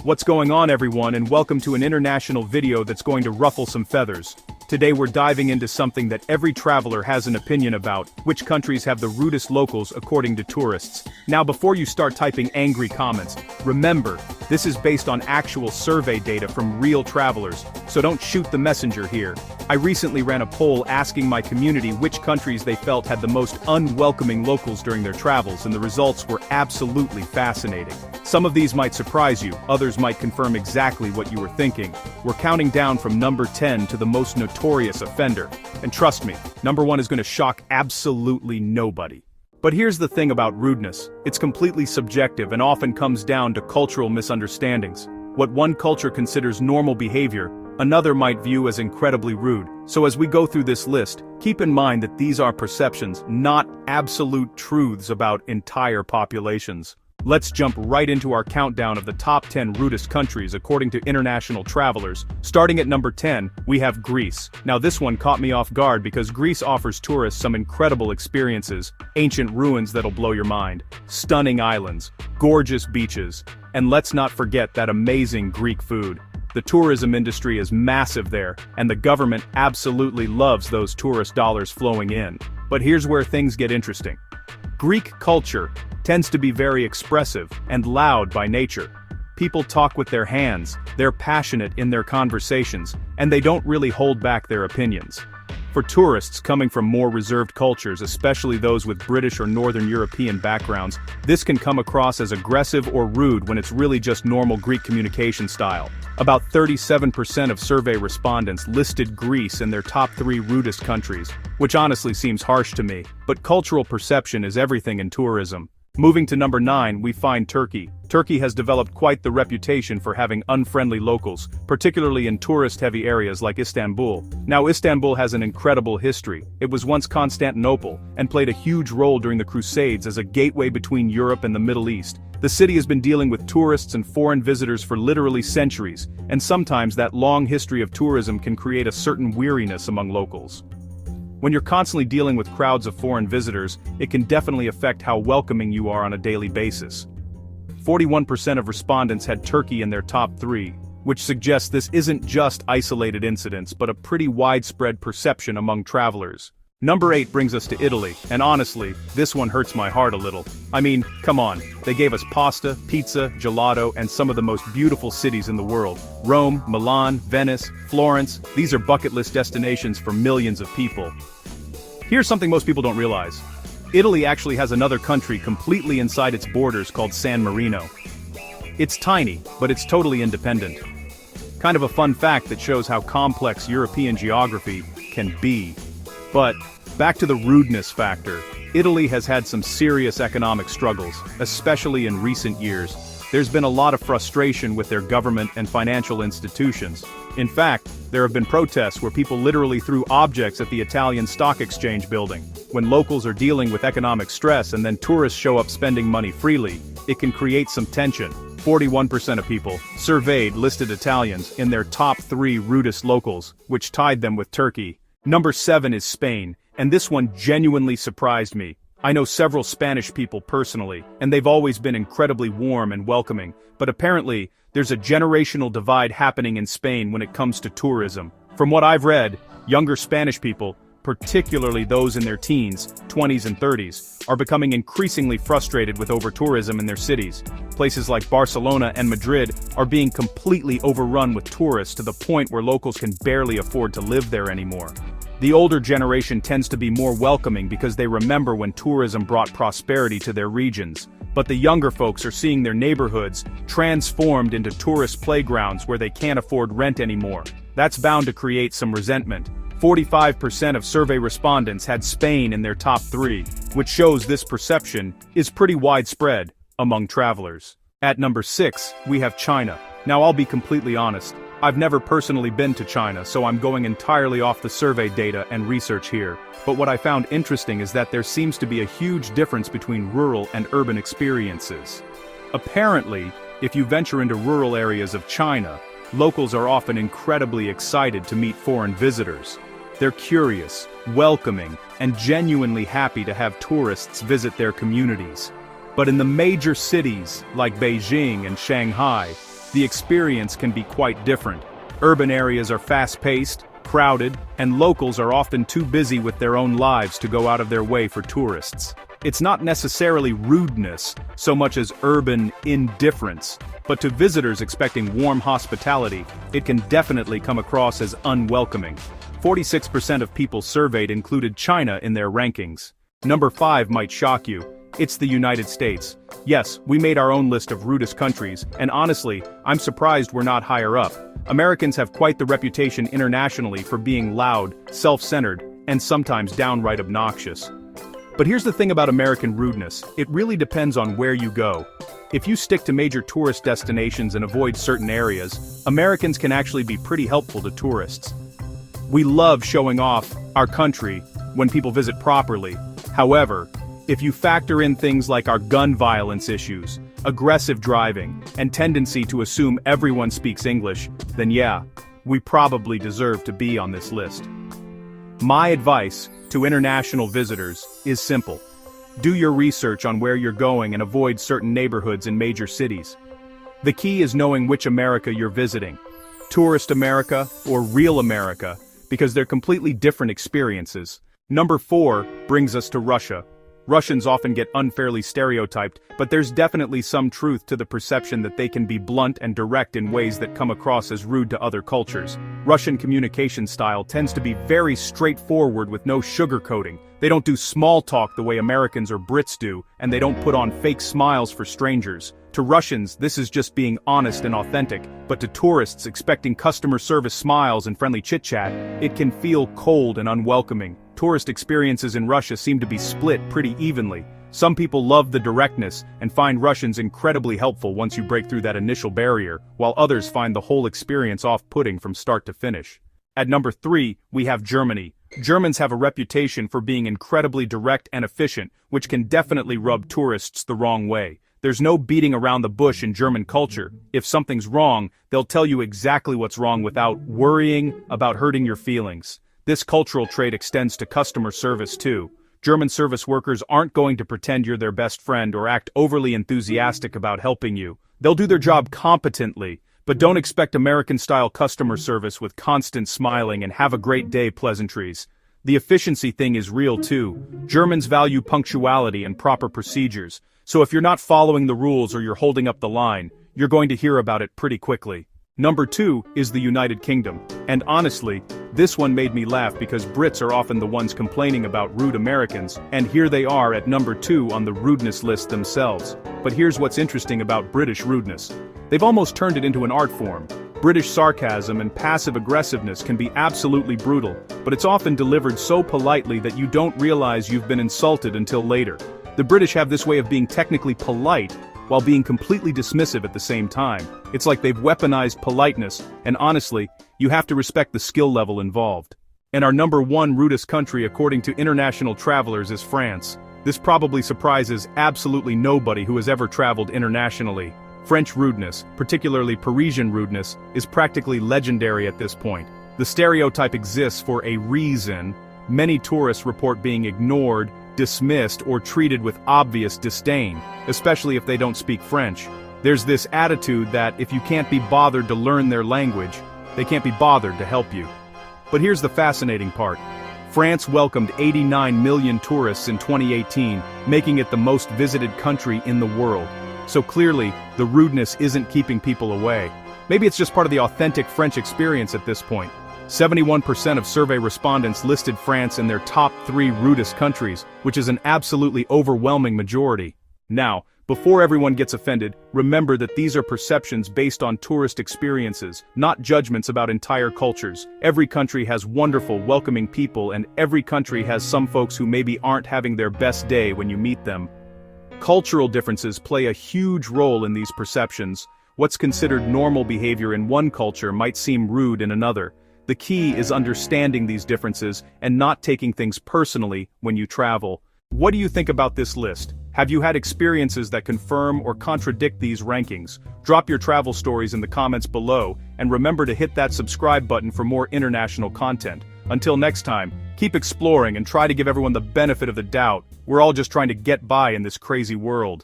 What's going on, everyone, and welcome to an international video that's going to ruffle some feathers. Today we're diving into something that every traveler has an opinion about: which countries have the rudest locals according to tourists. Now, before you start typing angry comments, remember, this is based on actual survey data from real travelers, so don't shoot the messenger here. I recently ran a poll asking my community which countries they felt had the most unwelcoming locals during their travels, and the results were absolutely fascinating. Some of these might surprise you, others might confirm exactly what you were thinking. We're counting down from number 10 to the most notorious offender. And trust me, number 1 is going to shock absolutely nobody. But here's the thing about rudeness: it's completely subjective and often comes down to cultural misunderstandings. What one culture considers normal behavior, another might view as incredibly rude. So as we go through this list, keep in mind that these are perceptions, not absolute truths about entire populations. Let's jump right into our countdown of the top 10 rudest countries according to international travelers. Starting at number 10, we have Greece. Now this one caught me off guard because Greece offers tourists some incredible experiences: ancient ruins that'll blow your mind, stunning islands, gorgeous beaches, and let's not forget that amazing Greek food. The tourism industry is massive there, and the government absolutely loves those tourist dollars flowing in. But here's where things get interesting. Greek culture tends to be very expressive and loud by nature. People talk with their hands, they're passionate in their conversations, and they don't really hold back their opinions. For tourists coming from more reserved cultures, especially those with British or Northern European backgrounds, this can come across as aggressive or rude when it's really just normal Greek communication style. About 37% of survey respondents listed Greece in their top 3 rudest countries, which honestly seems harsh to me, but cultural perception is everything in tourism. Moving to number 9, we find Turkey. Turkey has developed quite the reputation for having unfriendly locals, particularly in tourist-heavy areas like Istanbul. Now, Istanbul has an incredible history. It was once Constantinople, and played a huge role during the Crusades as a gateway between Europe and the Middle East. The city has been dealing with tourists and foreign visitors for literally centuries, and sometimes that long history of tourism can create a certain weariness among locals. When you're constantly dealing with crowds of foreign visitors, it can definitely affect how welcoming you are on a daily basis. 41% of respondents had Turkey in their top 3, which suggests this isn't just isolated incidents but a pretty widespread perception among travelers. Number 8 brings us to Italy, and honestly, this one hurts my heart a little. I mean, come on, they gave us pasta, pizza, gelato, and some of the most beautiful cities in the world. Rome, Milan, Venice, Florence, these are bucket list destinations for millions of people. Here's something most people don't realize. Italy actually has another country completely inside its borders called San Marino. It's tiny, but it's totally independent. Kind of a fun fact that shows how complex European geography can be. But, back to the rudeness factor. Italy has had some serious economic struggles, especially in recent years. There's been a lot of frustration with their government and financial institutions. In fact, there have been protests where people literally threw objects at the Italian stock exchange building. When locals are dealing with economic stress and then tourists show up spending money freely, it can create some tension. 41% of people surveyed listed Italians in their top 3 rudest locals, which tied them with Turkey. Number 7 is Spain, and this one genuinely surprised me. I know several Spanish people personally, and they've always been incredibly warm and welcoming, but apparently, there's a generational divide happening in Spain when it comes to tourism. From what I've read, younger Spanish people, particularly those in their teens, 20s and 30s, are becoming increasingly frustrated with over-tourism in their cities. Places like Barcelona and Madrid are being completely overrun with tourists to the point where locals can barely afford to live there anymore. The older generation tends to be more welcoming because they remember when tourism brought prosperity to their regions. But the younger folks are seeing their neighborhoods transformed into tourist playgrounds where they can't afford rent anymore. That's bound to create some resentment. 45% of survey respondents had Spain in their top 3, which shows this perception is pretty widespread among travelers. At number 6, we have China. Now I'll be completely honest. I've never personally been to China, so I'm going entirely off the survey data and research here. But what I found interesting is that there seems to be a huge difference between rural and urban experiences. Apparently, if you venture into rural areas of China, locals are often incredibly excited to meet foreign visitors. They're curious, welcoming, and genuinely happy to have tourists visit their communities. But in the major cities, like Beijing and Shanghai, the experience can be quite different. Urban areas are fast-paced, crowded, and locals are often too busy with their own lives to go out of their way for tourists. It's not necessarily rudeness, so much as urban indifference, but to visitors expecting warm hospitality, it can definitely come across as unwelcoming. 46% of people surveyed included China in their rankings. Number 5 might shock you. It's the United States. Yes, we made our own list of rudest countries, and honestly, I'm surprised we're not higher up. Americans have quite the reputation internationally for being loud, self-centered, and sometimes downright obnoxious. But here's the thing about American rudeness, it really depends on where you go. If you stick to major tourist destinations and avoid certain areas, Americans can actually be pretty helpful to tourists. We love showing off our country when people visit properly. However, if you factor in things like our gun violence issues, aggressive driving, and tendency to assume everyone speaks English, then yeah, we probably deserve to be on this list. My advice to international visitors is simple. Do your research on where you're going and avoid certain neighborhoods in major cities. The key is knowing which America you're visiting. Tourist America or real America, because they're completely different experiences. Number 4 brings us to Russia. Russians often get unfairly stereotyped, but there's definitely some truth to the perception that they can be blunt and direct in ways that come across as rude to other cultures. Russian communication style tends to be very straightforward with no sugarcoating. They don't do small talk the way Americans or Brits do, and they don't put on fake smiles for strangers. To Russians, this is just being honest and authentic, but to tourists expecting customer service smiles and friendly chit-chat, it can feel cold and unwelcoming. Tourist experiences in Russia seem to be split pretty evenly. Some people love the directness and find Russians incredibly helpful once you break through that initial barrier, while others find the whole experience off-putting from start to finish. At number 3, we have Germany. Germans have a reputation for being incredibly direct and efficient, which can definitely rub tourists the wrong way. There's no beating around the bush in German culture. If something's wrong, they'll tell you exactly what's wrong without worrying about hurting your feelings. This cultural trait extends to customer service too. German service workers aren't going to pretend you're their best friend or act overly enthusiastic about helping you. They'll do their job competently, but don't expect American-style customer service with constant smiling and have a great day pleasantries. The efficiency thing is real too. Germans value punctuality and proper procedures, so if you're not following the rules or you're holding up the line, you're going to hear about it pretty quickly. Number 2 is the United Kingdom, and honestly, this one made me laugh because Brits are often the ones complaining about rude Americans, and here they are at number 2 on the rudeness list themselves. But here's what's interesting about British rudeness. They've almost turned it into an art form. British sarcasm and passive aggressiveness can be absolutely brutal, but it's often delivered so politely that you don't realize you've been insulted until later. The British have this way of being technically polite, while being completely dismissive at the same time. It's like they've weaponized politeness, and honestly, you have to respect the skill level involved. And our number 1 rudest country according to international travelers is France. This probably surprises absolutely nobody who has ever traveled internationally. French rudeness, particularly Parisian rudeness, is practically legendary at this point. The stereotype exists for a reason. Many tourists report being ignored, dismissed, or treated with obvious disdain, especially if they don't speak French. There's this attitude that if you can't be bothered to learn their language, they can't be bothered to help you. But here's the fascinating part. France welcomed 89 million tourists in 2018, making it the most visited country in the world. So clearly, the rudeness isn't keeping people away. Maybe it's just part of the authentic French experience at this point. 71% of survey respondents listed France in their top 3 rudest countries, which is an absolutely overwhelming majority. Now, before everyone gets offended, remember that these are perceptions based on tourist experiences, not judgments about entire cultures. Every country has wonderful, welcoming people, and every country has some folks who maybe aren't having their best day when you meet them. Cultural differences play a huge role in these perceptions. What's considered normal behavior in one culture might seem rude in another. The key is understanding these differences and not taking things personally when you travel. What do you think about this list? Have you had experiences that confirm or contradict these rankings? Drop your travel stories in the comments below, and remember to hit that subscribe button for more international content. Until next time, keep exploring and try to give everyone the benefit of the doubt. We're all just trying to get by in this crazy world.